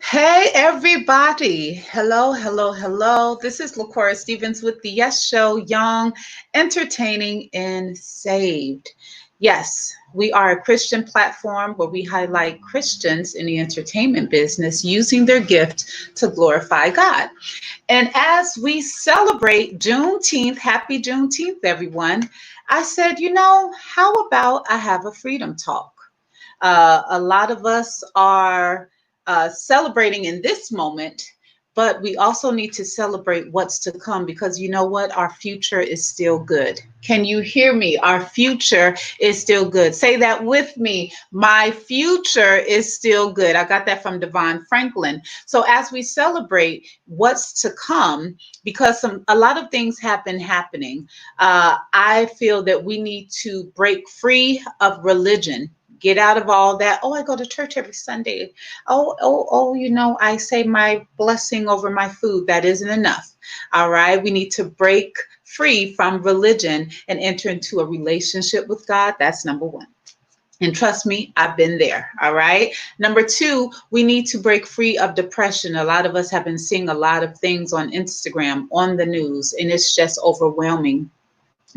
Hey, everybody. Hello, hello, hello. This is LaCora Stevens with the Yes Show, Young, Entertaining, and Saved. Yes, we are a Christian platform where we highlight Christians in the entertainment business using their gift to glorify God. And as we celebrate Juneteenth, happy Juneteenth, everyone, I said, how about I have a freedom talk? A lot of us are celebrating in this moment, but we also need to celebrate what's to come because you know what? Our future is still good. Can you hear me? Our future is still good. Say that with me. My future is still good. I got that from Devon Franklin. So as we celebrate what's to come, because a lot of things have been happening, I feel that we need to break free of religion. Get out of all that. Oh, I go to church every Sunday. Oh, I say my blessing over my food. That isn't enough. All right. We need to break free from religion and enter into a relationship with God. That's number one. And trust me, I've been there. All right. Number two, we need to break free of depression. A lot of us have been seeing a lot of things on Instagram, on the news, and it's just overwhelming.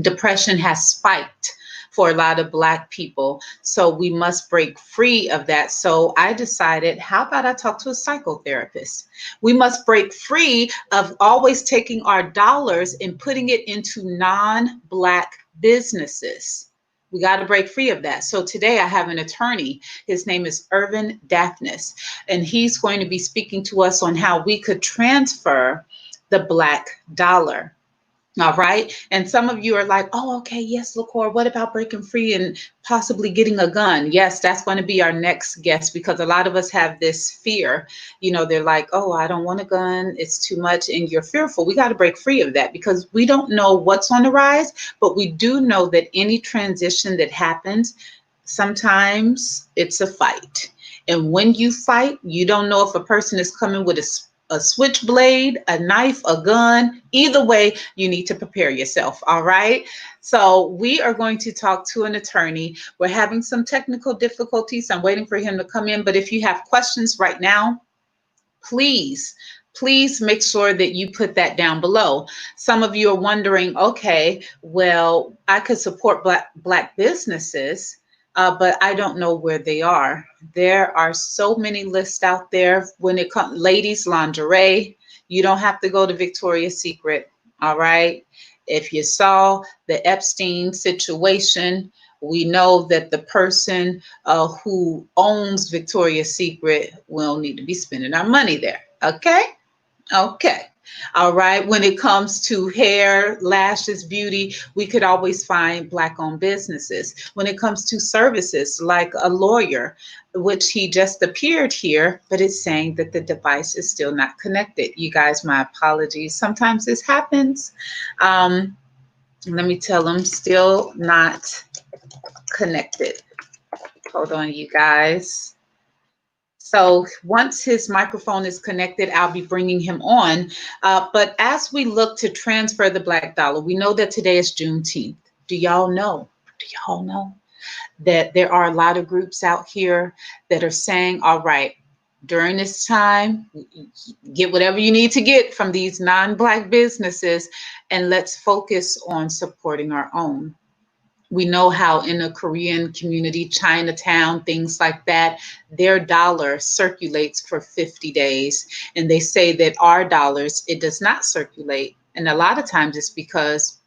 Depression has spiked for a lot of Black people. So we must break free of that. So I decided, how about I talk to a psychotherapist? We must break free of always taking our dollars and putting it into non-Black businesses. We got to break free of that. So today I have an attorney. His name is Irvin Daphnis, and he's going to be speaking to us on how we could transfer the Black dollar. All right. And some of you are like, oh, okay, yes, LaCour, what about breaking free and possibly getting a gun? Yes, that's going to be our next guest because a lot of us have this fear. They're like, oh, I don't want a gun. It's too much. And you're fearful. We got to break free of that because we don't know what's on the rise, but we do know that any transition that happens, sometimes it's a fight. And when you fight, you don't know if a person is coming with a switchblade, a knife, a gun. Either way, you need to prepare yourself. All right. So we are going to talk to an attorney. We're having some technical difficulties. I'm waiting for him to come in. But if you have questions right now, please make sure that you put that down below. Some of you are wondering, okay, well, I could support black businesses, but I don't know where they are. There are so many lists out there when it comes ladies lingerie. You don't have to go to Victoria's Secret. All right. If you saw the Epstein situation, we know that the person who owns Victoria's Secret will need to be spending our money there. Okay. Okay. All right. When it comes to hair, lashes, beauty, we could always find Black owned businesses. When it comes to services like a lawyer, which he just appeared here, but it's saying that the device is still not connected. You guys, my apologies. Sometimes this happens. Let me tell him, still not connected. Hold on, you guys. So once his microphone is connected, I'll be bringing him on. But as we look to transfer the Black dollar, we know that today is Juneteenth. Do y'all know? Do y'all know that there are a lot of groups out here that are saying, all right, during this time, get whatever you need to get from these non-Black businesses, and let's focus on supporting our own. We know how in a Korean community, Chinatown, things like that, their dollar circulates for 50 days. And they say that our dollars, it does not circulate. And a lot of times it's because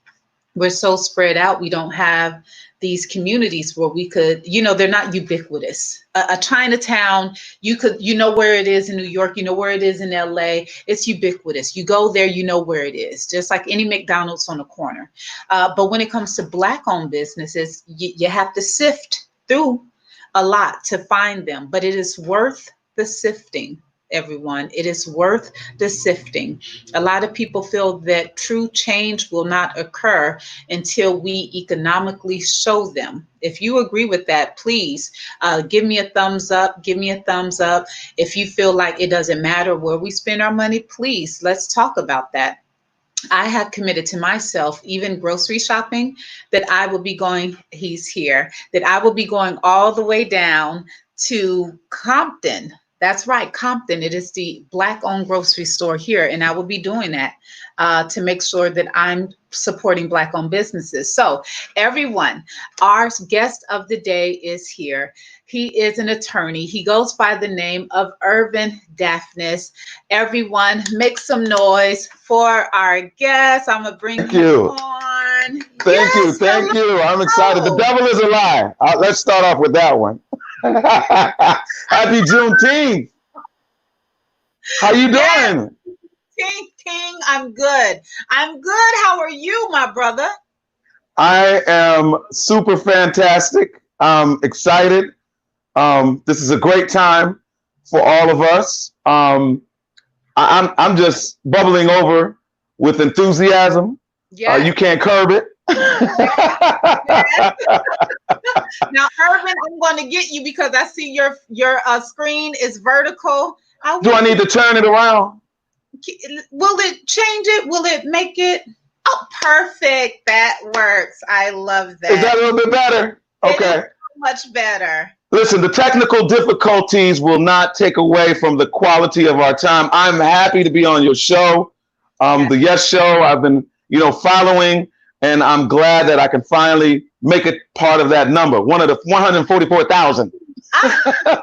we're so spread out, we don't have these communities where we could, they're not ubiquitous. A Chinatown, you know where it is in New York, you know where it is in LA. It's ubiquitous. You go there, you know where it is, just like any McDonald's on the corner. But when it comes to Black owned businesses, you have to sift through a lot to find them, but it is worth the sifting. Everyone, it is worth the sifting. A lot of people feel that true change will not occur until we economically show them. If you agree with that, please give me a thumbs up. Give me a thumbs up. If you feel like it doesn't matter where we spend our money, please, let's talk about that. I have committed to myself, even grocery shopping, that I will be going, he's here, that I will be going all the way down to Compton. That's right, Compton. It is the Black-owned grocery store here, and I will be doing that to make sure that I'm supporting Black-owned businesses. So, everyone, our guest of the day is here. He is an attorney. He goes by the name of Irvin Daphnis. Everyone, make some noise for our guest. I'm gonna bring him on. Thank you. I'm excited. The devil is a lie. Let's start off with that one. Happy Juneteenth. How you doing? King, I'm good. I'm good. How are you, my brother? I am super fantastic. I'm excited. This is a great time for all of us. I'm just bubbling over with enthusiasm. Yes. You can't curb it. Now, Irvin, I'm going to get you because I see your screen is vertical. Do I need to turn it around? Will it change it? Will it make it? Oh, perfect. That works. I love that. Is that a little bit better? Okay. Much better. Listen, the technical difficulties will not take away from the quality of our time. I'm happy to be on your show, the Yes Show. I've been, following, and I'm glad that I can finally make it part of that number, one of the 144,000. I know.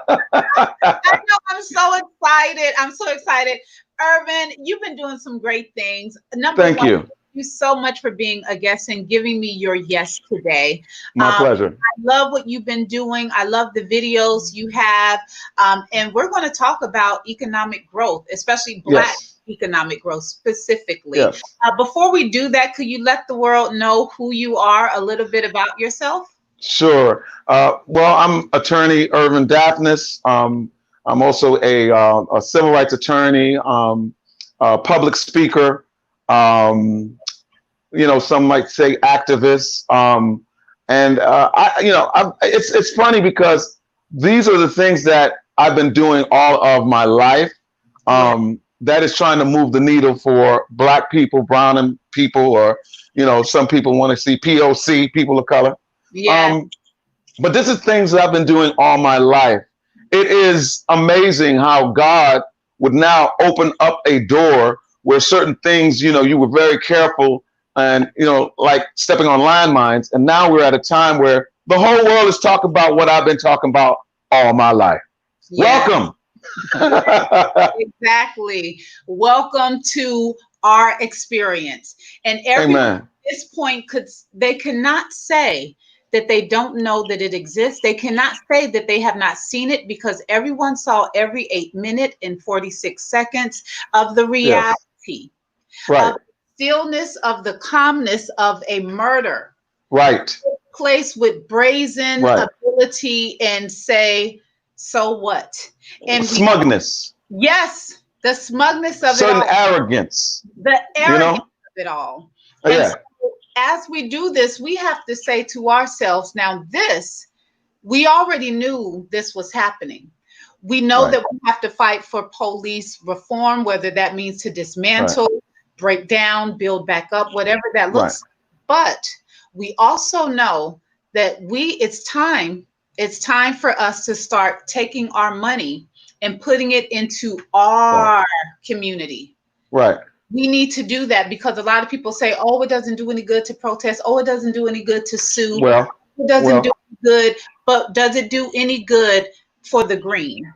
I'm so excited. I'm so excited. Irvin, you've been doing some great things. Thank you. Thank you so much for being a guest and giving me your yes today. My pleasure. I love what you've been doing. I love the videos you have. And we're going to talk about economic growth, especially Black economic growth specifically. Yes. Before we do that, could you let the world know who you are, a little bit about yourself? Sure. Well, I'm attorney Irvin Daphnis. I'm also a civil rights attorney, a public speaker, some might say activist. It's funny because these are the things that I've been doing all of my life. That is trying to move the needle for Black people, brown people, or, some people want to see POC, people of color. Yeah. But this is things that I've been doing all my life. It is amazing how God would now open up a door where certain things, you were very careful and, like stepping on landmines. And now we're at a time where the whole world is talking about what I've been talking about all my life. Yeah. Welcome. Exactly. Welcome to our experience. And everyone at this point they cannot say that they don't know that it exists. They cannot say that they have not seen it because everyone saw every 8 minutes and 46 seconds of the reality. Right. Of the stillness, of the calmness of a murder. Right. Place with brazen ability and say, so what? And smugness. Yes, the smugness of certain it all. Arrogance. The arrogance of it all. So as we do this, we have to say to ourselves, now we already knew this was happening. We know that we have to fight for police reform, whether that means to dismantle, break down, build back up, whatever that looks like. But we also know that it's time for us to start taking our money and putting it into our community. Right. We need to do that because a lot of people say, oh, it doesn't do any good to protest. Oh, it doesn't do any good to sue. It doesn't do any good, but does it do any good for the green?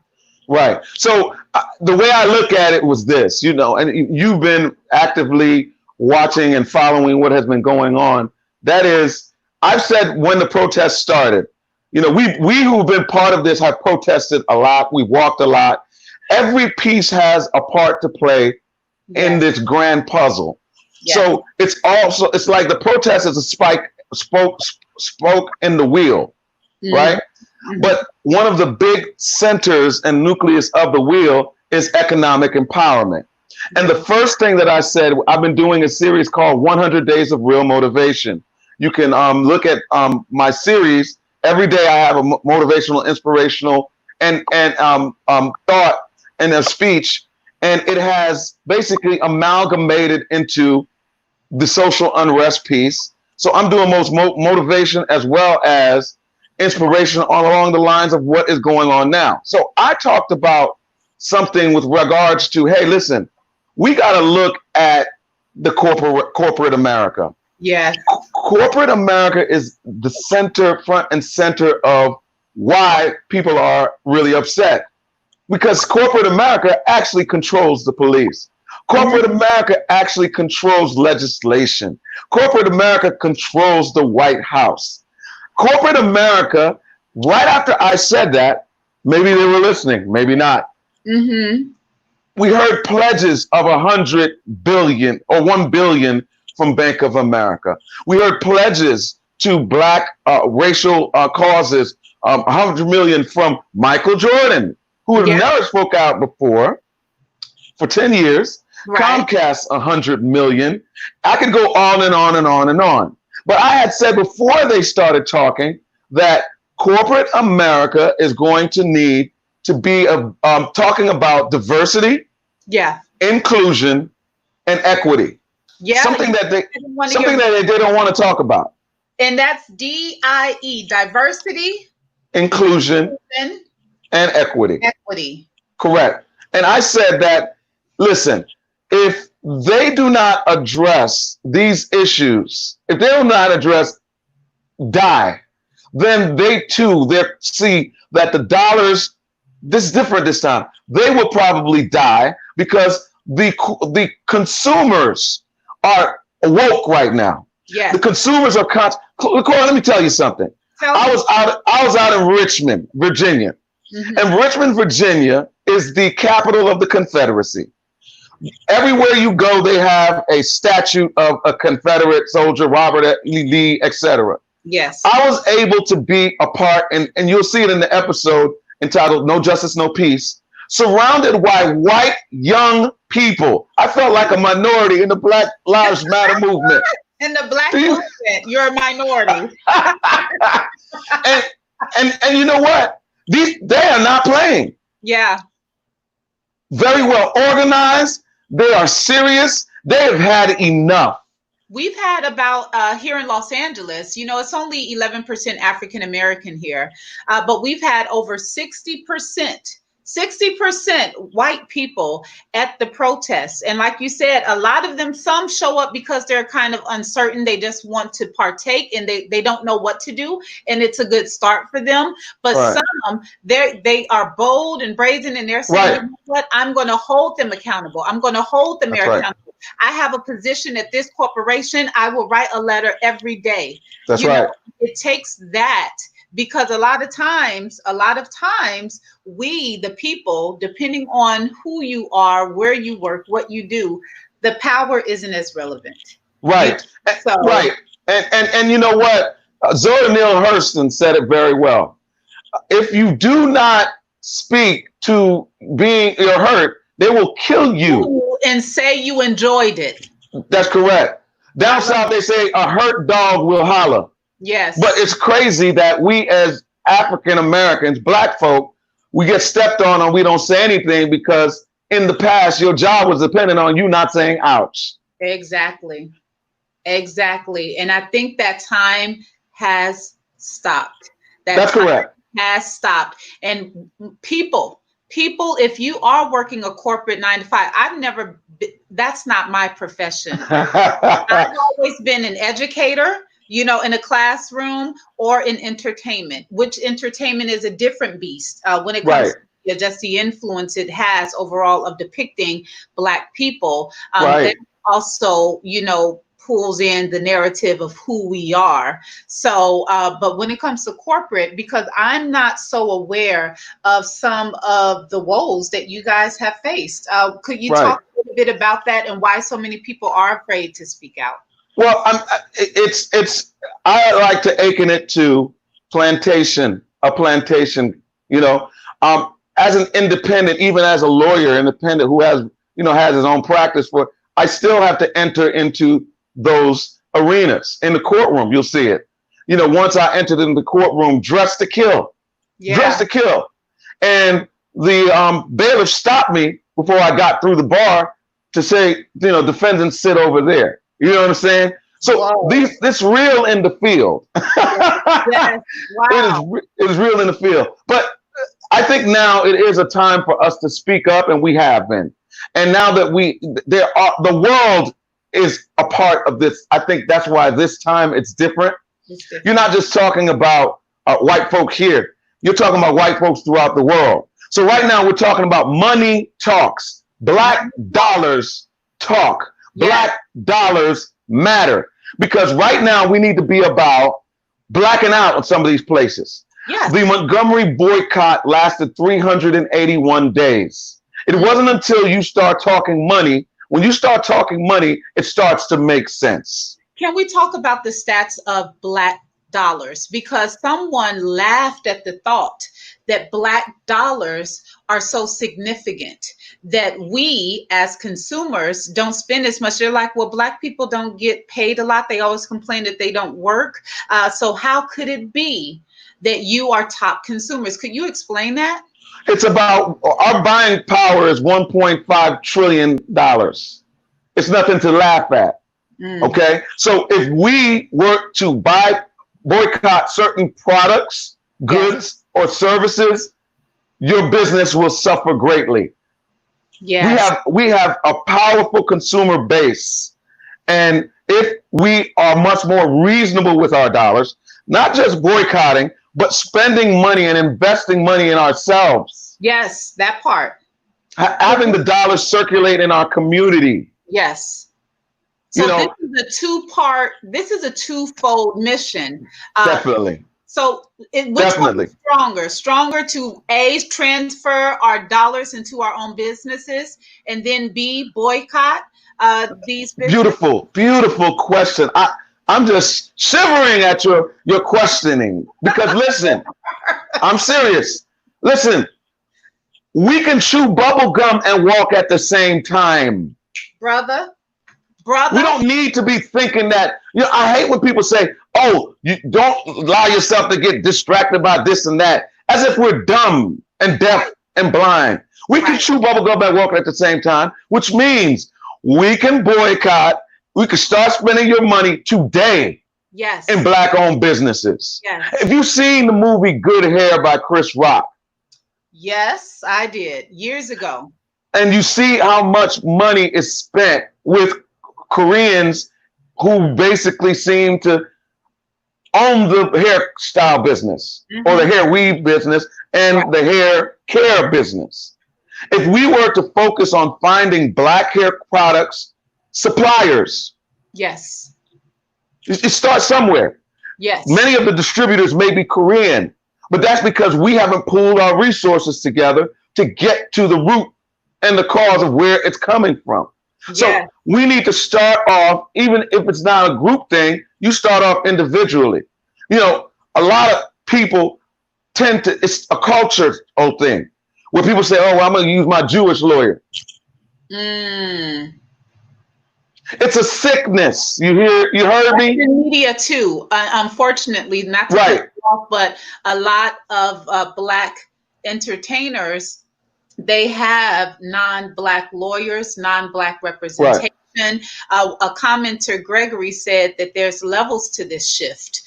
Right. So the way I look at it was this, and you've been actively watching and following what has been going on. That is, I've said when the protest started, we who've been part of this have protested a lot. We've walked a lot. Every piece has a part to play in this grand puzzle. So it's like the protest is a spoke in the wheel, right? But one of the big centers and nucleus of the wheel is economic empowerment. And the first thing that I said, I've been doing a series called 100 Days of Real Motivation. You can look at my series. Every day I have a motivational, inspirational, and thought and a speech. And it has basically amalgamated into the social unrest piece. So I'm doing most motivation as well as inspiration all along the lines of what is going on now. So I talked about something with regards to, hey, listen, we got to look at the corporate America. Yes. Corporate America is the front and center of why people are really upset. Because corporate America actually controls the police. Corporate America actually controls legislation. Corporate America controls the White House. Corporate America, right after I said that, maybe they were listening, maybe not. Mm-hmm. We heard pledges of 100 billion or 1 billion from Bank of America. We heard pledges to black racial causes, 100 million from Michael Jordan, who had never spoke out before for 10 years. Right. Comcast, 100 million. I could go on and on and on and on. But I had said before they started talking that corporate America is going to need to be talking about diversity, inclusion, and equity. Yeah, something that they don't want to talk about. And that's DIE, diversity, inclusion, and equity. Equity. Correct. And I said that, listen, if they do not address these issues, if they do not address DIE, then they too see that the dollars, this is different this time. They will probably die because the consumers are woke right now. Yes. The consumers are let me tell you something. I was out in Richmond, Virginia. Mm-hmm. And Richmond, Virginia is the capital of the Confederacy. Everywhere you go, they have a statue of a Confederate soldier, Robert E. Lee, etc. Yes. I was able to be a part, and you'll see it in the episode entitled No Justice, No Peace, surrounded by white young people. I felt like a minority in the Black Lives Matter movement. In the Black movement, you're a minority. and you know what? They are not playing. Yeah. Very well organized. They are serious. They have had enough. We've had about here in Los Angeles, it's only 11% African American here, but we've had over 60% white people at the protests. And like you said, a lot of them, some show up because they're kind of uncertain. They just want to partake and they don't know what to do. And it's a good start for them. But some, they are bold and brazen and they're saying, you know what, I'm going to hold them accountable. I'm going to hold the mayor accountable. I have a position at this corporation. I will write a letter every day. That's right. It takes that. Because a lot of times, we, the people, depending on who you are, where you work, what you do, the power isn't as relevant. Right. Right. And you know what? Zora Neale Hurston said it very well. If you do not speak to being hurt, they will kill you. And say you enjoyed it. That's correct. Down south, they say a hurt dog will holler. Yes. But it's crazy that we as African Americans, black folk, we get stepped on and we don't say anything because in the past, your job was dependent on you not saying ouch. Exactly. And I think that time has stopped. That's correct. Has stopped. And people, if you are working a corporate 9 to 5, that's not my profession. I've always been an educator. In a classroom or in entertainment, which entertainment is a different beast when it comes to just the influence it has overall of depicting Black people. That also, pulls in the narrative of who we are. So, but when it comes to corporate, because I'm not so aware of some of the woes that you guys have faced, could you talk a little bit about that and why so many people are afraid to speak out? Well, I like to akin it to a plantation, as an independent, even as a lawyer, independent who has his own practice I still have to enter into those arenas. In the courtroom, you'll see it. Once I entered in the courtroom, dressed to kill. And the bailiff stopped me before I got through the bar to say, defendants sit over there. You know what I'm saying? So this real in the field. Yes. Wow. It is real in the field. But I think now it is a time for us to speak up, and we have been. And now that the world is a part of this. I think that's why this time it's different. You're not just talking about white folk here. You're talking about white folks throughout the world. So right now we're talking about money talks. Black dollars talk. Black dollars matter. Because right now we need to be about blacking out in some of these places. Yes. The Montgomery boycott lasted 381 days. It wasn't until you start talking money. When you start talking money, it starts to make sense. Can we talk about the stats of black dollars? Because someone laughed at the thought that black dollars are so significant that we as consumers don't spend as much. They're like, well, black people don't get paid a lot. They always complain that they don't work. So how could it be that you are top consumers? Could you explain that? It's about our buying power is $1.5 trillion. It's nothing to laugh at. Okay. So if we were to boycott certain products, goods, or services, your business will suffer greatly. Yeah. We have a powerful consumer base. And if we are much more reasonable with our dollars, not just boycotting, but spending money and investing money in ourselves. Yes, that part. Having the dollars circulate in our community. Yes. So this is a twofold mission. Definitely. So which one is stronger to A, transfer our dollars into our own businesses, and then B, boycott these businesses? Beautiful question. I'm just shivering at your questioning because listen, I'm serious. Listen, we can chew bubble gum and walk at the same time. Brother. We don't need to be thinking that, I hate when people say, oh, you don't allow yourself to get distracted by this and that, as if we're dumb and deaf and blind. We can chew bubble gum and walk at the same time, which means we can boycott. We can start spending your money today in Black-owned businesses. Yes. Have you seen the movie Good Hair by Chris Rock? Yes, I did years ago. And you see how much money is spent with Koreans who basically seem to own the hairstyle business or the hair weave business and the hair care business. If we were to focus on finding Black hair products, suppliers. Yes. It starts somewhere. Yes. Many of the distributors may be Korean, but that's because we haven't pooled our resources together to get to the root and the cause of where it's coming from. So we need to start off, even if it's not a group thing, you start off individually. A lot of people it's a culture thing where people say, oh, well, I'm going to use my Jewish lawyer. It's a sickness. You heard me? The media too, unfortunately, not to cut off, but a lot of Black entertainers, they have non-Black lawyers, non-Black representation. A commenter, Gregory, said that there's levels to this shift.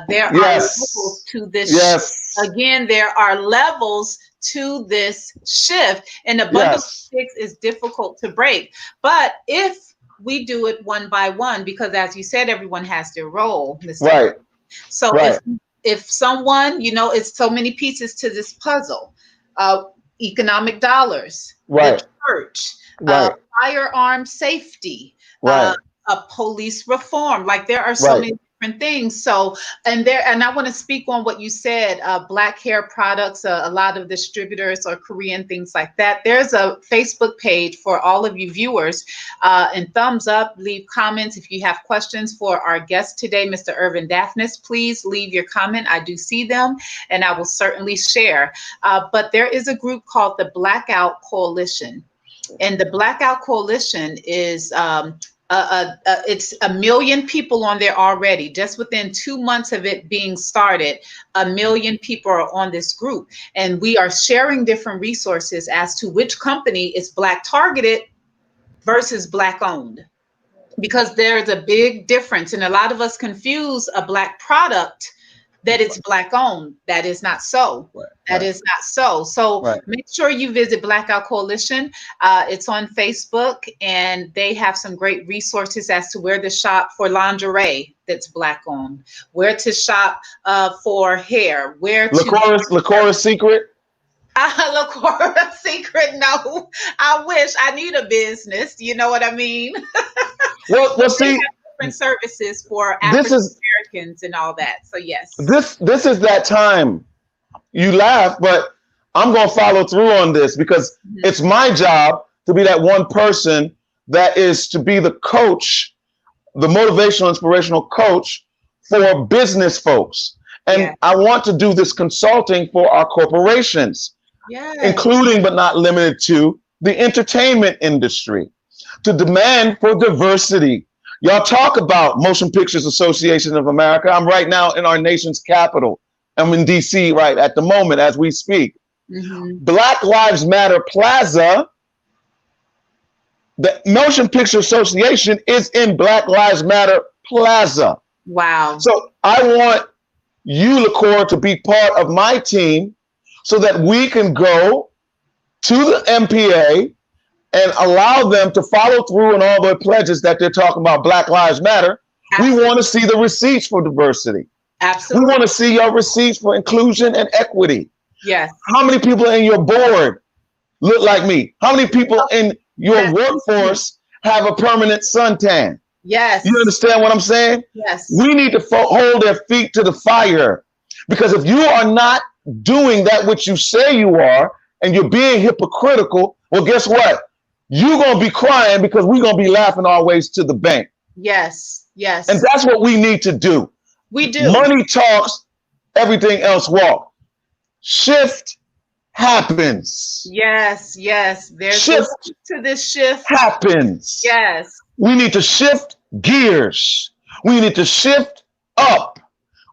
There are levels to this shift. Again, there are levels to this shift, and a bundle of sticks is difficult to break. But if we do it one by one, because as you said, everyone has their role. So if someone, it's so many pieces to this puzzle. Economic dollars, the church, firearm safety, a police reform. Like there are so many different things. So, and I want to speak on what you said, Black hair products, a lot of distributors are Korean, things like that. There's a Facebook page for all of you viewers, and thumbs up, leave comments. If you have questions for our guest today, Mr. Irvin Daphnis, please leave your comment. I do see them and I will certainly share. But there is a group called the Blackout Coalition, and the Blackout Coalition is, it's 1 million people on there already. Just within 2 months of it being started, 1 million people are on this group, and we are sharing different resources as to which company is Black targeted versus Black owned, because there's a big difference, and a lot of us confuse a Black product that it's Black owned. That is not so. Right. That is not so. So Right. make sure you visit Blackout Coalition. It's on Facebook, and they have some great resources as to where to shop for lingerie that's Black owned, where to shop for hair, where to Lacora's Secret. Lacora's Secret. No, I wish. I need a business. You know what I mean? Well, see, different services for African Americans and all that. So yes, this is that time. You laugh, but I'm going to follow through on this because it's my job to be that one person that is to be the coach, the motivational, inspirational coach for business folks. And I want to do this consulting for our corporations, including but not limited to the entertainment industry, to demand for diversity. Y'all talk about Motion Pictures Association of America. I'm right now in our nation's capital. I'm in DC right at the moment as we speak. Black Lives Matter Plaza, the Motion Picture Association is in Black Lives Matter Plaza. Wow. So I want you, LaCour, to be part of my team so that we can go to the MPA and allow them to follow through on all their pledges that they're talking about Black Lives Matter. Absolutely. We want to see the receipts for diversity. Absolutely. We want to see your receipts for inclusion and equity. Yes. How many people in your board look like me? How many people in your workforce have a permanent suntan? Yes. You understand what I'm saying? Yes. We need to hold their feet to the fire, because if you are not doing that which you say you are and you're being hypocritical, well, guess what? You're going to be crying because we're going to be laughing our ways to the bank. Yes. Yes. And that's what we need to do. We do. Money talks, everything else walks. Shift happens. Yes, yes. There's shift to this shift happens. Yes. We need to shift gears. We need to shift up.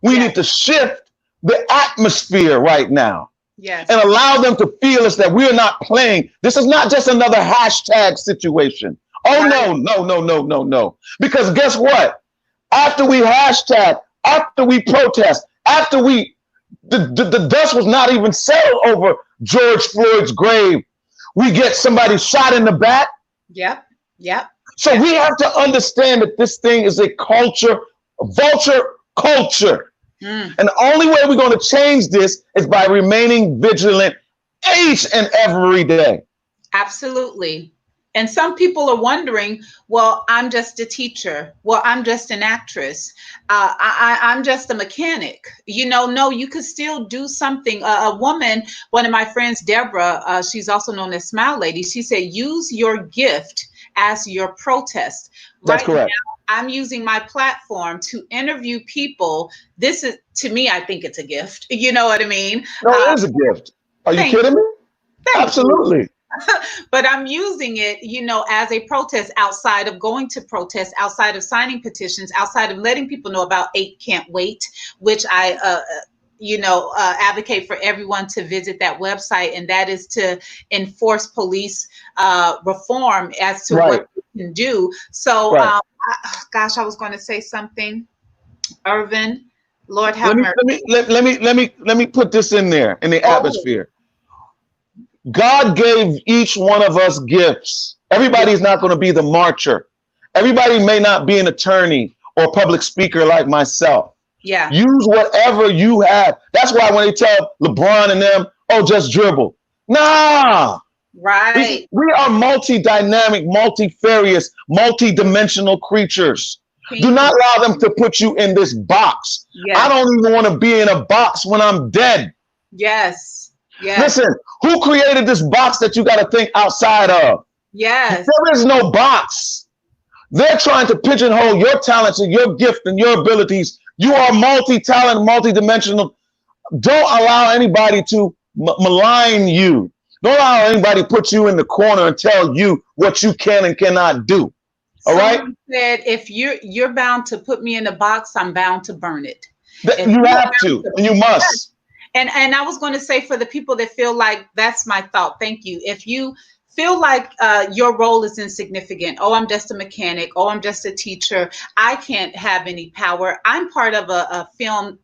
We need to shift the atmosphere right now. Yes. And allow them to feel us that we're not playing. This is not just another hashtag situation. Oh, no. Because guess what? After we hashtag, after we protest, after the dust was not even settled over George Floyd's grave, we get somebody shot in the back. Yep. So we have to understand that this thing is a culture, a vulture culture. And the only way we're going to change this is by remaining vigilant each and every day. Absolutely. And some people are wondering, well, I'm just a teacher. Well, I'm just an actress. I'm just a mechanic. No, you could still do something. A woman, one of my friends, Deborah, she's also known as Smile Lady. She said, use your gift as your protest. That's correct. Now, I'm using my platform to interview people. This is, to me, I think it's a gift. You know what I mean? No, it is a gift. Are you kidding me? Absolutely. But I'm using it, as a protest, outside of going to protest, outside of signing petitions, outside of letting people know about 8 Can't Wait, which I, advocate for everyone to visit that website. And that is to enforce police reform as to what we can do. So, I was going to say something, Irvin. Lord have mercy. Let me put this in there in the atmosphere. God gave each one of us gifts. Everybody's not going to be the marcher. Everybody may not be an attorney or public speaker like myself. Yeah. Use whatever you have. That's why when they tell LeBron and them, oh, just dribble. Nah. Right. We are multi-dynamic, multifarious, multi-dimensional creatures. Do not allow them to put you in this box. Yes. I don't even want to be in a box when I'm dead. Yes. Listen, who created this box that you got to think outside of? Yes. There is no box. They're trying to pigeonhole your talents and your gift and your abilities. You are multi-talent, multi-dimensional. Don't allow anybody to malign you. Don't allow anybody to put you in the corner and tell you what you can and cannot do. All right? Someone said, if you're bound to put me in a box, I'm bound to burn it. You have to, and you must. And I was going to say, for the people that feel like, that's my thought. Thank you. If you feel like your role is insignificant. Oh, I'm just a mechanic. Oh, I'm just a teacher. I can't have any power. I'm part of a film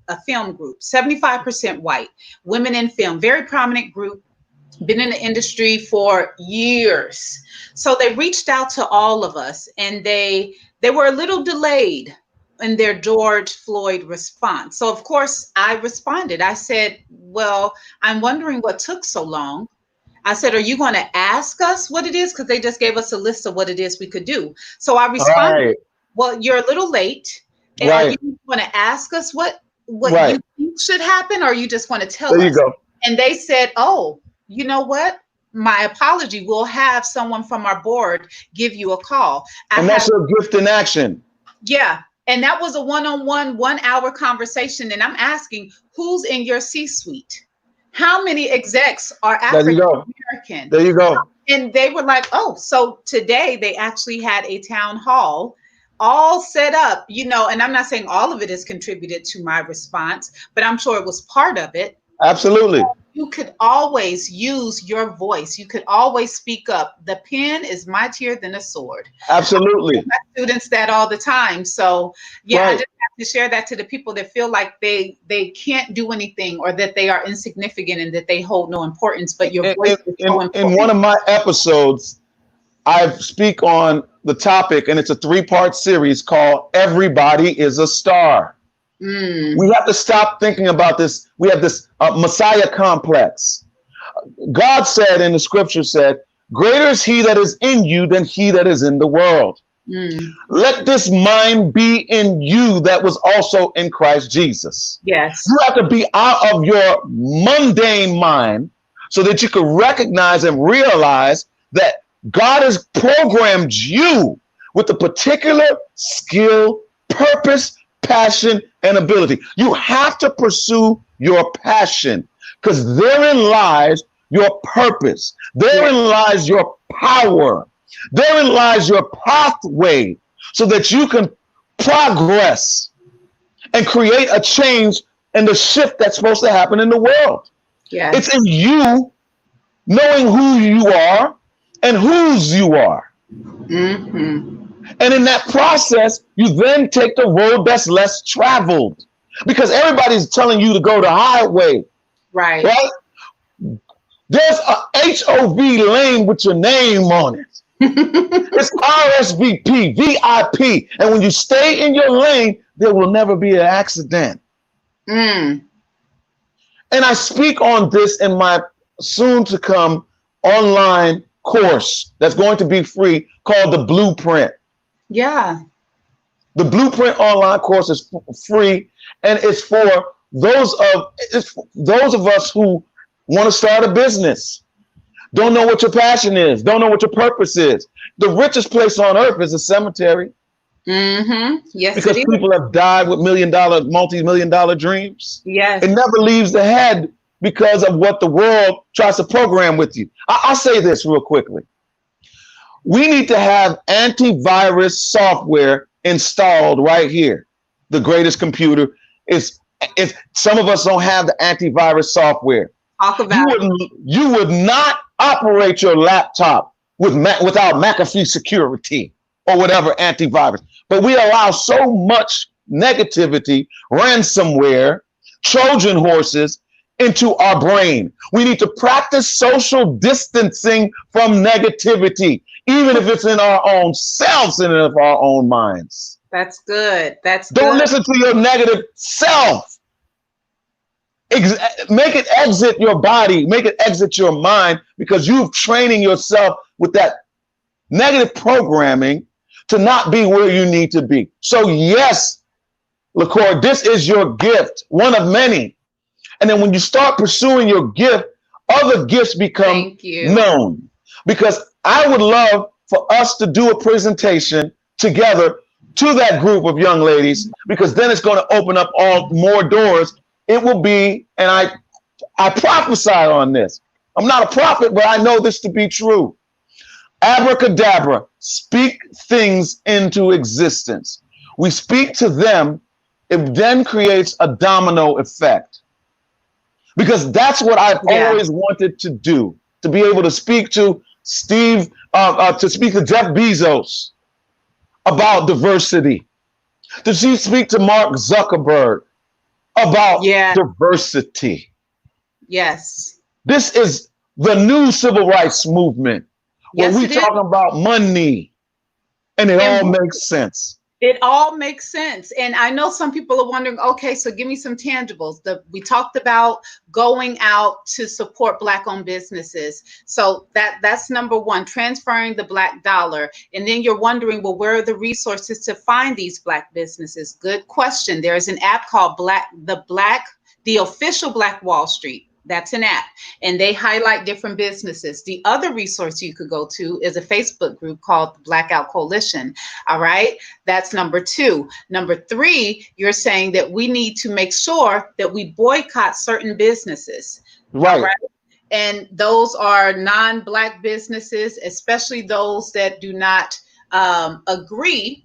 group, 75% white, women in film, very prominent group, been in the industry for years. So they reached out to all of us, and they were a little delayed in their George Floyd response. So of course I responded. I said, well, I'm wondering what took so long. I said, are you going to ask us what it is? Because they just gave us a list of what it is we could do. So I responded, Right. well, you're a little late. And are Right. you going to ask us what Right. you think should happen, or you just want to tell There you us? go. And they said, oh, you know what? My apology. We'll have someone from our board give you a call. And that's your gift in action. Yeah. And that was a one-on-one, 1 hour conversation. And I'm asking, who's in your C-suite? How many execs are African American? There you go. And they were like, oh, so today they actually had a town hall all set up, and I'm not saying all of it has contributed to my response, but I'm sure it was part of it. Absolutely. You could always use your voice. You could always speak up. The pen is mightier than a sword. Absolutely. I tell my students that all the time. So yeah, Right. I just have to share that to the people that feel like they can't do anything, or that they are insignificant and that they hold no importance. But your voice is so important. In one of my episodes, I speak on the topic, and it's a 3-part series called "Everybody is a Star." We have to stop thinking about this. We have this Messiah complex. God said in the scripture said, greater is he that is in you than he that is in the world. Let this mind be in you that was also in Christ Jesus. Yes. You have to be out of your mundane mind so that you can recognize and realize that God has programmed you with a particular skill, purpose, passion, and ability. You have to pursue your passion, because therein lies your purpose. Therein lies your power. Therein lies your pathway, so that you can progress and create a change and the shift that's supposed to happen in the world. Yeah. It's in you knowing who you are and whose you are. And in that process, you then take the road that's less traveled, because everybody's telling you to go the highway. Right. There's a HOV lane with your name on it. It's RSVP, VIP. And when you stay in your lane, there will never be an accident. And I speak on this in my soon to come online course that's going to be free, called The Blueprint. Yeah. The Blueprint online course is free, and it's for those of us who want to start a business, don't know what your passion is, don't know what your purpose is. The richest place on earth is a cemetery. Yes, because people have died with multi-million-dollar dreams. Yes. It never leaves the head because of what the world tries to program with you. I'll say this real quickly. We need to have antivirus software installed right here. The greatest computer is some of us don't have the antivirus software. Talk about you would not operate your laptop without McAfee security or whatever antivirus. But we allow so much negativity, ransomware, Trojan horses into our brain. We need to practice social distancing from negativity, even if it's in our own selves and in our own minds. That's good. Don't listen to your negative self. Make it exit your body, make it exit your mind, because you're training yourself with that negative programming to not be where you need to be. So yes, LaCour, this is your gift, one of many. And then when you start pursuing your gift, other gifts become known. Because I would love for us to do a presentation together to that group of young ladies, because then it's going to open up more doors. It will be, and I prophesied on this. I'm not a prophet, but I know this to be true. Abracadabra, speak things into existence. We speak to them, it then creates a domino effect. Because that's what I've always wanted to do, to be able to speak to to speak to Jeff Bezos about diversity, to speak to Mark Zuckerberg about diversity. Yes. This is the new civil rights movement where we talking about money, and it all makes sense. It all makes sense. And I know some people are wondering, okay, so give me some tangibles. We talked about going out to support Black-owned businesses. So that's number one, transferring the Black dollar. And then you're wondering, well, where are the resources to find these Black businesses? Good question. There's an app called the official Black Wall Street. That's an app, and they highlight different businesses. The other resource you could go to is a Facebook group called the Blackout Coalition. All right, that's number two. Number three, you're saying that we need to make sure that we boycott certain businesses. Right. And those are non-Black businesses, especially those that do not agree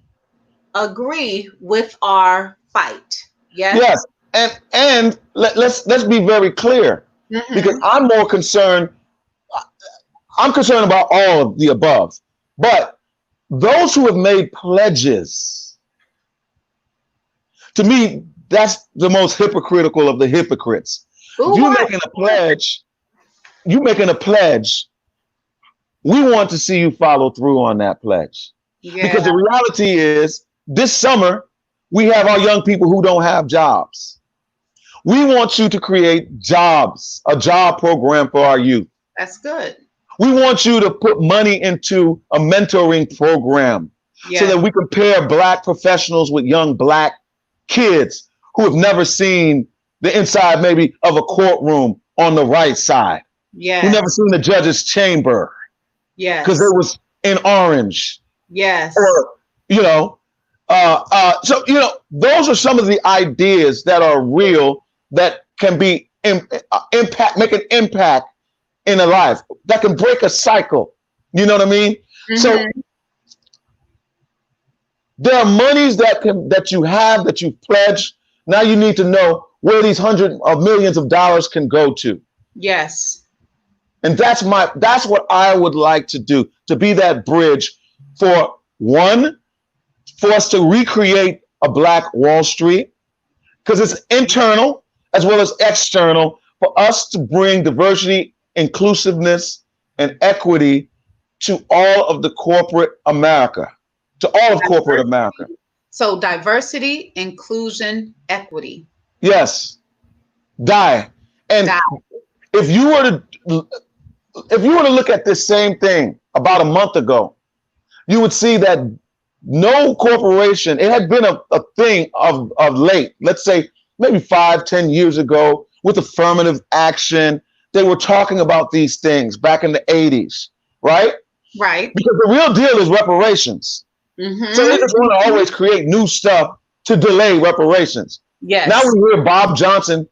with our fight. Yes. And let's be very clear, because I'm concerned about all of the above. But those who have made pledges, to me, that's the most hypocritical of the hypocrites. If you're making a pledge, we want to see you follow through on that pledge. Yeah. Because the reality is, this summer, we have our young people who don't have jobs. We want you to create jobs, a job program for our youth. That's good. We want you to put money into a mentoring program so that we can pair Black professionals with young Black kids who have never seen the inside maybe of a courtroom on the right side. Yeah. Who never seen the judge's chamber. Yeah. Because it was in orange. Yes. Or, so, those are some of the ideas that are real, that can be make an impact in a life, that can break a cycle. You know what I mean? So there are monies that you've pledged. Now you need to know where these hundreds of millions of dollars can go to. Yes. And that's what I would like to do, to be that bridge for us to recreate a Black Wall Street, because it's internal as well as external, for us to bring diversity, inclusiveness, and equity to all of the corporate America, to all of corporate America. So diversity, inclusion, equity. Yes. And if you were to look at this same thing about a month ago, you would see that no corporation, it had been a thing of late, let's say maybe 5-10 years ago, with affirmative action. They were talking about these things back in the 80s, right? Right. Because the real deal is reparations. So they just want to always create new stuff to delay reparations. Yes. Now we hear Bob Johnson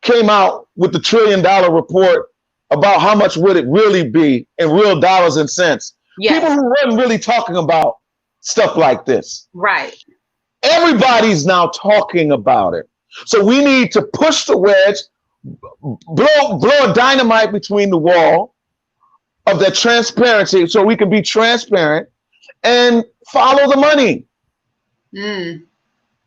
came out with the $1 trillion report about how much would it really be in real dollars and cents. Yes. People who weren't really talking about stuff like this. Right. Everybody's now talking about it. So we need to push the wedge, blow a dynamite between the wall of that transparency, so we can be transparent and follow the money.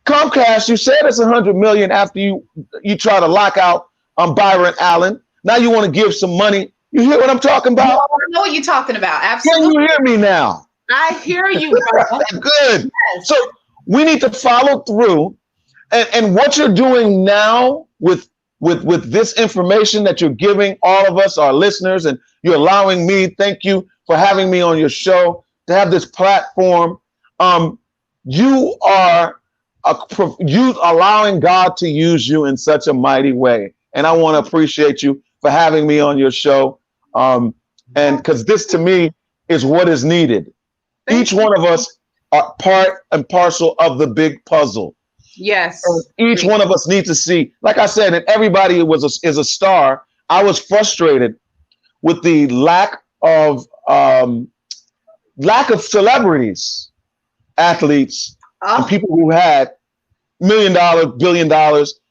Comcast, you said it's $100 million after you try to lock out Byron Allen. Now you want to give some money. You hear what I'm talking about? I know what you're talking about. Absolutely. Can you hear me now? I hear you, bro. Good. Yes. So we need to follow through. And what you're doing now with this information that you're giving all of us, our listeners, and you're allowing me, thank you for having me on your show, to have this platform. You are allowing God to use you in such a mighty way. And I want to appreciate you for having me on your show. And because this to me is what is needed. Each one of us are part and parcel of the big puzzle. Yes. And each one of us needs to see, like I said, and everybody is a star. I was frustrated with the lack of celebrities, athletes, and people who had $1 million, $1 billion,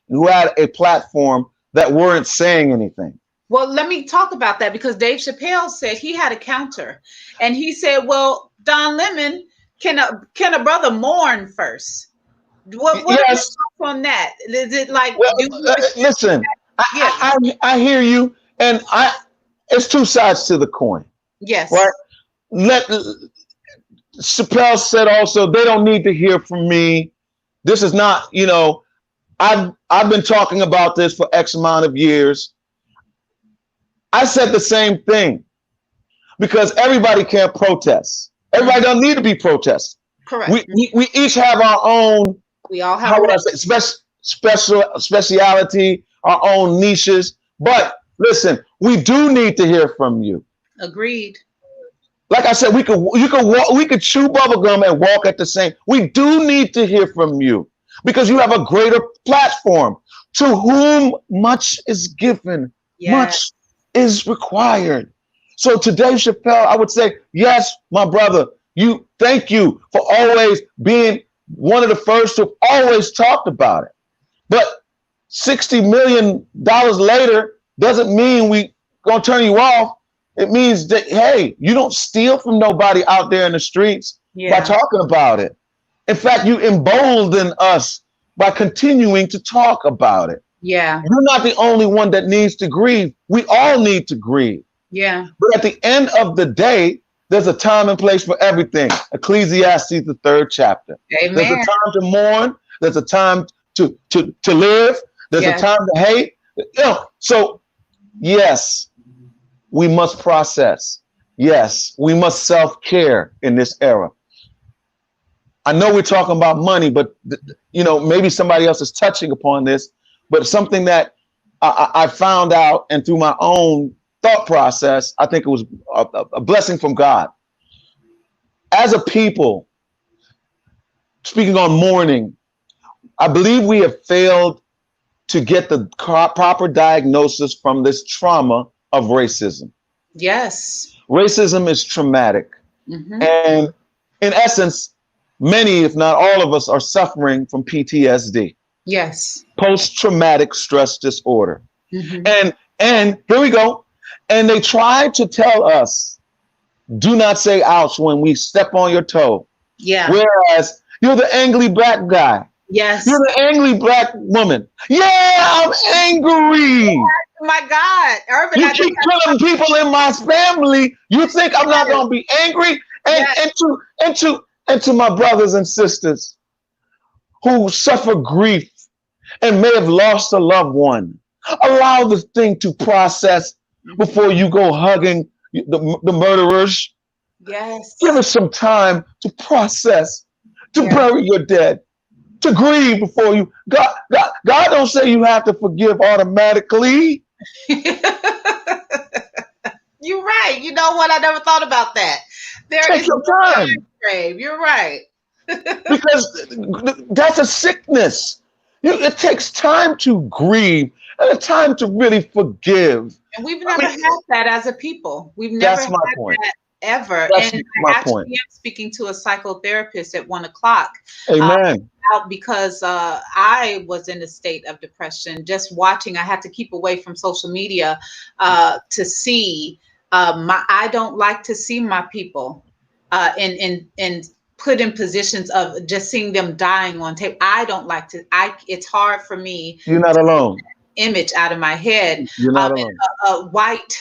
who had a platform that weren't saying anything. Well, let me talk about that because Dave Chappelle said he had a counter, and he said, "Well, Don Lemon, can a brother mourn first? What are your Yes. thoughts on that? Is it like Well, do we listen, yeah, I hear you, and it's two sides to the coin, right? yes, Let Chappelle said also they don't need to hear from me. This is not, I've been talking about this for X amount of years. I said the same thing because everybody can't protest. Everybody don't need to be protest. correct. We each have our own, We all have how a would I say, speciality, our own niches. But listen, we do need to hear from you. agreed. Like I said, we could chew bubblegum and walk at the same. We do need to hear from you because you have a greater platform. To whom much is given, Yeah, much is required. So to Dave Chappelle, I would say, yes, my brother, thank you for always being one of the first to always talked about it. But $60 million later doesn't mean we gonna turn you off. It means that, hey, you don't steal from nobody out there in the streets by yeah, talking about it. In fact, you embolden us by continuing to talk about it. yeah, You're not the only one that needs to grieve. We all need to grieve. yeah. But at the end of the day, there's a time and place for everything. Ecclesiastes, the 3rd chapter. There's a Amen. time to mourn. There's a time to live. There's a Yes, time to hate. So yes, we must process. Yes, we must self-care in this era. I know we're talking about money, but maybe somebody else is touching upon this. But something that I found out, and through my own thought process, I think it was a blessing from God. As a people, speaking on mourning, I believe we have failed to get the proper diagnosis from this trauma of racism. yes. Racism is traumatic. Hmm. And in essence, many, if not all of us, are suffering from PTSD, Yes. post-traumatic stress disorder. Hmm. And here we go. And they try to tell us, do not say ouch when we step on your toe. Yeah. Whereas you're the angry black guy. Yes. You're the angry black woman. Yeah, I'm angry. Oh my God, Irvin, You keep killing people in my family. You think I'm not going to be angry? And to my brothers and sisters who suffer grief and may have lost a loved one, allow the thing to process before you go hugging the murderers. Yes. Give us some time to process, to bury your dead, to grieve before you. God don't say you have to forgive automatically. You're right. You know what? I never thought about that. Take your time. Grave. You're right. Because that's a sickness. It takes time to grieve and a time to really forgive. And we've never had that as a people. We've never That's had my point. that ever. That's and my I actually point. am speaking to a psychotherapist at 1:00. Amen. Because I was in a state of depression. Just watching, I had to keep away from social media to see. I don't like to see my people in put in positions of just seeing them dying on tape. I don't like to. It's hard for me. You're not alone. Image out of my head. You're not alone. White.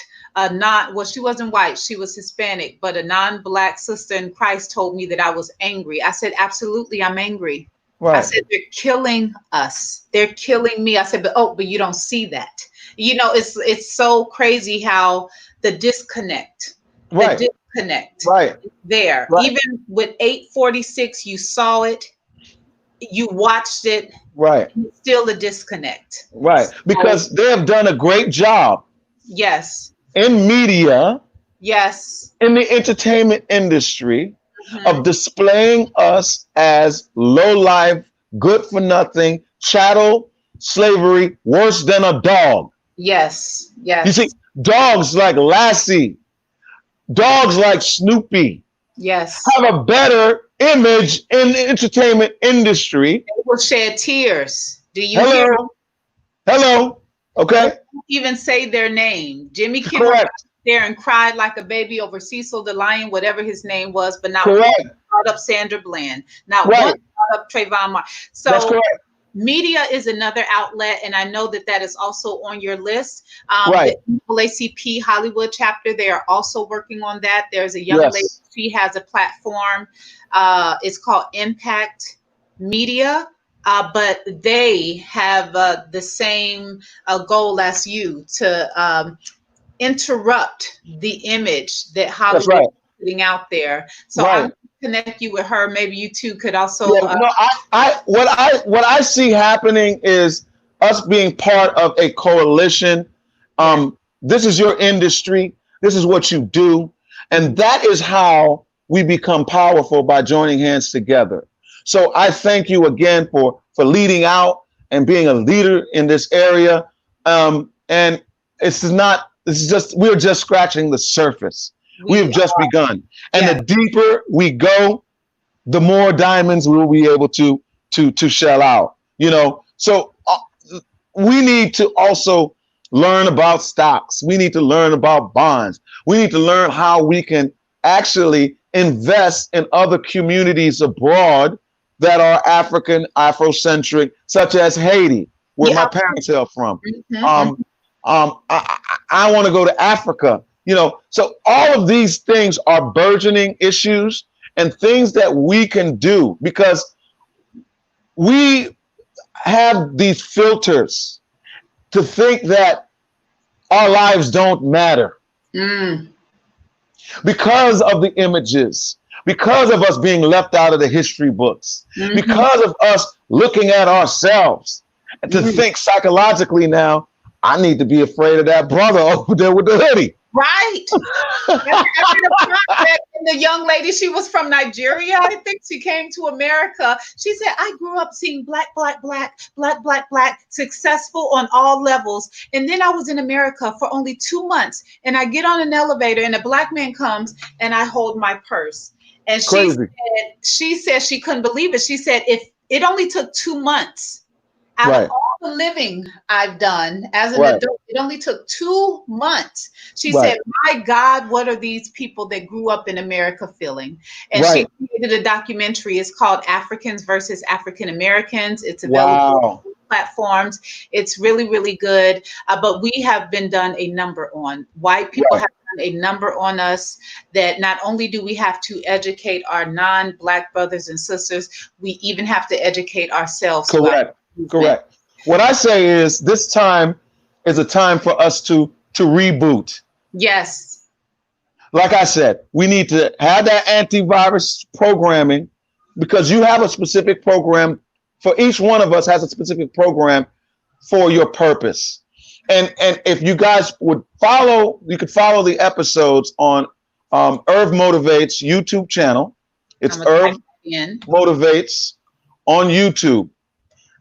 She wasn't white, she was Hispanic, but a non-black sister in Christ told me that I was angry. I said, absolutely, I'm angry. Right. I said, they're killing us. They're killing me. I said, but you don't see that. It's so crazy how the disconnect, right. Right there. Right. Even with 846, you saw it, you watched it. Right. Still a disconnect. Right. Because they have done a great job. Yes. In media, yes, in the entertainment industry, of displaying us as low-life, good-for-nothing, chattel, slavery, worse than a dog. Yes, yes. You see, dogs like Lassie, dogs like Snoopy, yes, have a better image in the entertainment industry. They will shed tears. Do you hear? Hello. Okay. Even say their name. Jimmy Kimmel Correct. there and cried like a baby over Cecil the Lion, whatever his name was, but not Correct. one brought up Sandra Bland, not one Right. brought up Trayvon Martin. That's So correct. media is another outlet, and I know that that is also on your list. Right. The NAACP Hollywood chapter, they are also working on that. There's a young lady, Yes. she has a platform. It's called Impact Media. But they have the same goal as you to interrupt the image that That's Hollywood right. is putting out there. So I'm Right. going to connect you with her. Maybe you two could also. Yeah, no, what I see happening is us being part of a coalition. This is your industry. This is what you do, and that is how we become powerful, by joining hands together. So I thank you again for leading out and being a leader in this area. And it's not. This is just, we're just scratching the surface. We have just begun, and Yeah. the deeper we go, the more diamonds we'll be able to shell out. You know, so we need to also learn about stocks. We need to learn about bonds. We need to learn how we can actually invest in other communities abroad that are African, Afrocentric, such as Haiti, where my parents hail from. I want to go to Africa. You know, so all of these things are burgeoning issues and things that we can do, because we have these filters to think that our lives don't matter because of the images, because of us being left out of the history books, because of us looking at ourselves and to think psychologically now, I need to be afraid of that brother over there with the hoodie. Right. And the young lady, she was from Nigeria. I think she came to America. She said, I grew up seeing black, successful on all levels. And then I was in America for only 2 months. And I get on an elevator and a black man comes and I hold my purse. And she said she couldn't believe it. She said, if it only took 2 months out of all the living I've done as an adult, it only took 2 months. She said, my God, what are these people that grew up in America feeling? And she created a documentary. It's called Africans versus African Americans. It's available on platforms. It's really, really good. But we have been done a number on. White people have done a number on us, that not only do we have to educate our non-Black brothers and sisters, we even have to educate ourselves. Correct. What I say is, this time is a time for us to reboot. Yes. Like I said, we need to have that antivirus programming, because you have a specific program. For each one of us has a specific program for your purpose. And if you guys would follow, you could follow the episodes on Irv Motivates YouTube channel. It's Irv Motivates on YouTube.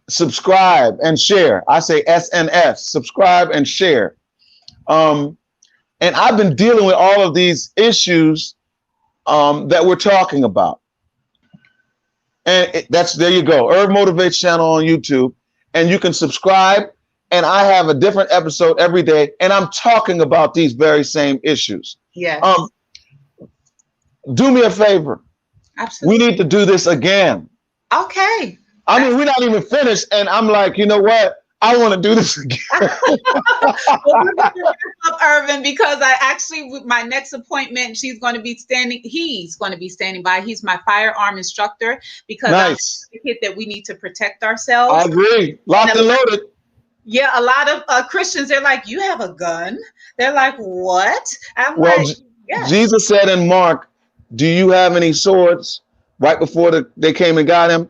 Subscribe and share. I say SNS, subscribe and share. And I've been dealing with all of these issues that we're talking about. And there you go. Irv Motivates channel on YouTube. And you can subscribe. And I have a different episode every day. And I'm talking about these very same issues. Yes. Do me a favor. Absolutely. We need to do this again. Okay. I mean, we're not even finished, and I'm like, you know what? I want to do this again. Well, we're going to wrap up, Irvin, because with my next appointment, he's going to be standing by. He's my firearm instructor, because I'm that we need to protect ourselves. I agree. Locked and loaded. Yeah, a lot of Christians, they're like, you have a gun? They're like, what? I'm Jesus said in Mark, do you have any swords? Right before they came and got him.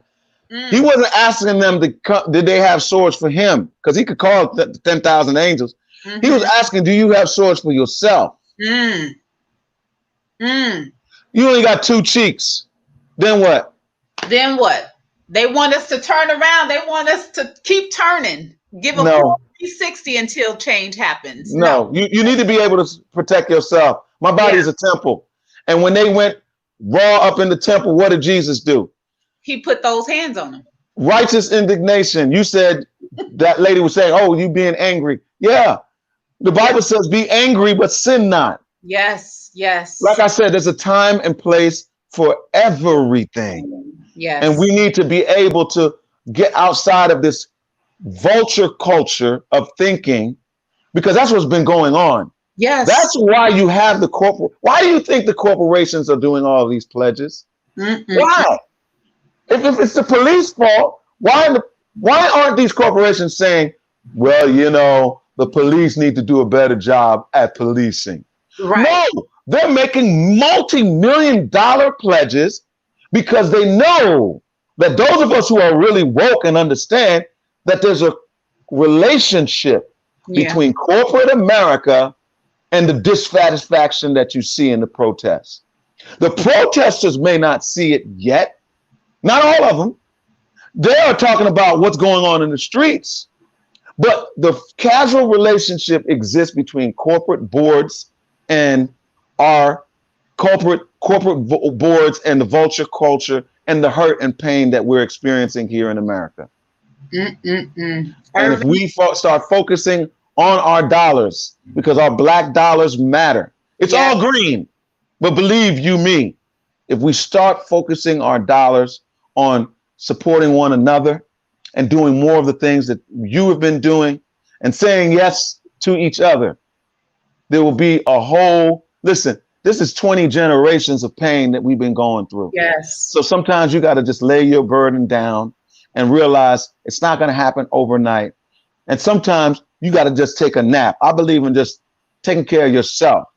He wasn't asking them did they have swords for him, because he could call 10,000 angels. He was asking, do you have swords for yourself? You only got 2 cheeks. Then what? They want us to turn around. They want us to keep turning. Give a 360 until change happens. No. You need to be able to protect yourself. My body is a temple. And when they went raw up in the temple, what did Jesus do? He put those hands on them. Righteous indignation. You said that lady was saying, oh, you being angry. Yeah. The Bible says, be angry, but sin not. Yes, Like yes. I said, there's a time and place for everything. And we Yes. need to be able to get outside of this vulture culture of thinking, because that's what's been going on. Yes. That's why you have the corporate. Why do you think the corporations are doing all these pledges? Why? If it's the police fault, why aren't these corporations saying, well, the police need to do a better job at policing? Right. No, they're making multi-million-dollar pledges because they know that those of us who are really woke and understand that there's a relationship Yeah. between corporate America and the dissatisfaction that you see in the protests. The protesters may not see it yet, not all of them. They are talking about what's going on in the streets, but the casual relationship exists between corporate boards and our corporate boards and the vulture culture and the hurt and pain that we're experiencing here in America. And if we start focusing on our dollars, because our black dollars matter, it's all green, but believe you me, if we start focusing our dollars on supporting one another and doing more of the things that you have been doing and saying yes to each other, there will be a whole, listen, this is 20 generations of pain that we've been going through. Yes. So sometimes you got to just lay your burden down and realize it's not going to happen overnight. And sometimes you got to just take a nap. I believe in just taking care of yourself.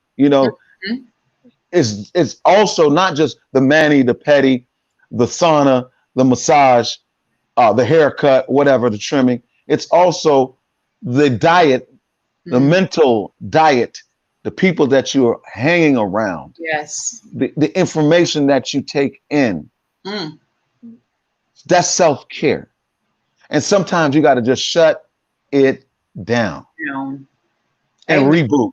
It's also not just the mani, the pedi, the sauna, the massage, the haircut, whatever, the trimming. It's also the diet, the mental diet, the people that you are hanging around. Yes. The information that you take in. That's self-care. And sometimes you got to just shut it down and reboot.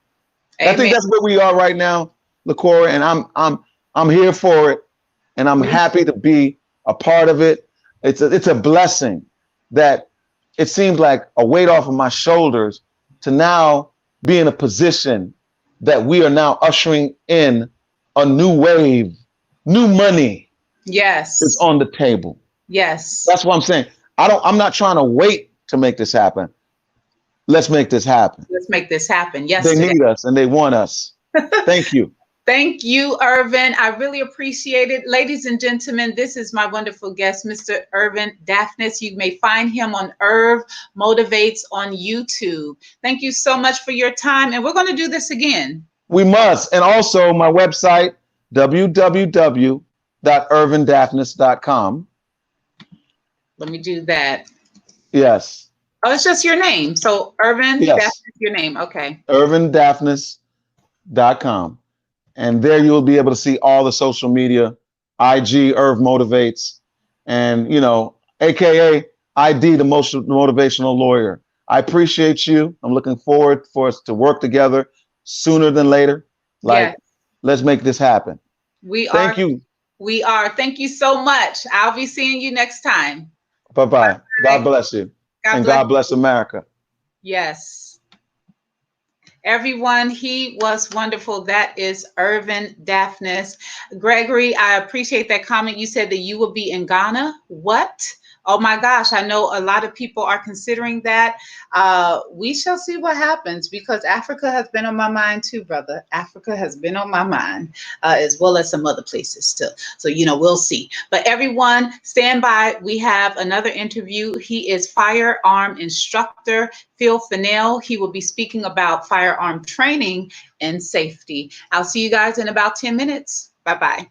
Amen. I think that's where we are right now, LaCora, and I'm here for it, and I'm happy to be a part of it. It's a blessing that it seems like a weight off of my shoulders to now be in a position that we are now ushering in a new wave, new money. Yes, is on the table. Yes, that's what I'm saying. I'm not trying to wait to make this happen. Let's make this happen. Let's make this happen. Yes, they need us and they want us. Thank you. Thank you, Irvin. I really appreciate it. Ladies and gentlemen, this is my wonderful guest, Mr. Irvin Daphnis. You may find him on Irv Motivates on YouTube. Thank you so much for your time. And we're going to do this again. We must. And also my website, www.irvindaphnis.com. Let me do that. Yes. Oh, it's just your name. So Irvin Daphnis, your name. Okay. IrvinDaphnis.com. And there you'll be able to see all the social media, IG, Irv Motivates, and, AKA ID, the motivational lawyer. I appreciate you. I'm looking forward for us to work together sooner than later. Let's make this happen. Thank you. We are. Thank you so much. I'll be seeing you next time. Bye-bye. God bless you. God bless America. Yes. Everyone, he was wonderful. That is Irvin Daphnis. Gregory, I appreciate that comment. You said that you will be in Ghana. What? Oh my gosh, I know a lot of people are considering that. We shall see what happens, because Africa has been on my mind too, brother. Africa has been on my mind, as well as some other places too. So, we'll see. But everyone, stand by. We have another interview. He is firearm instructor, Phil Fennell. He will be speaking about firearm training and safety. I'll see you guys in about 10 minutes. Bye-bye.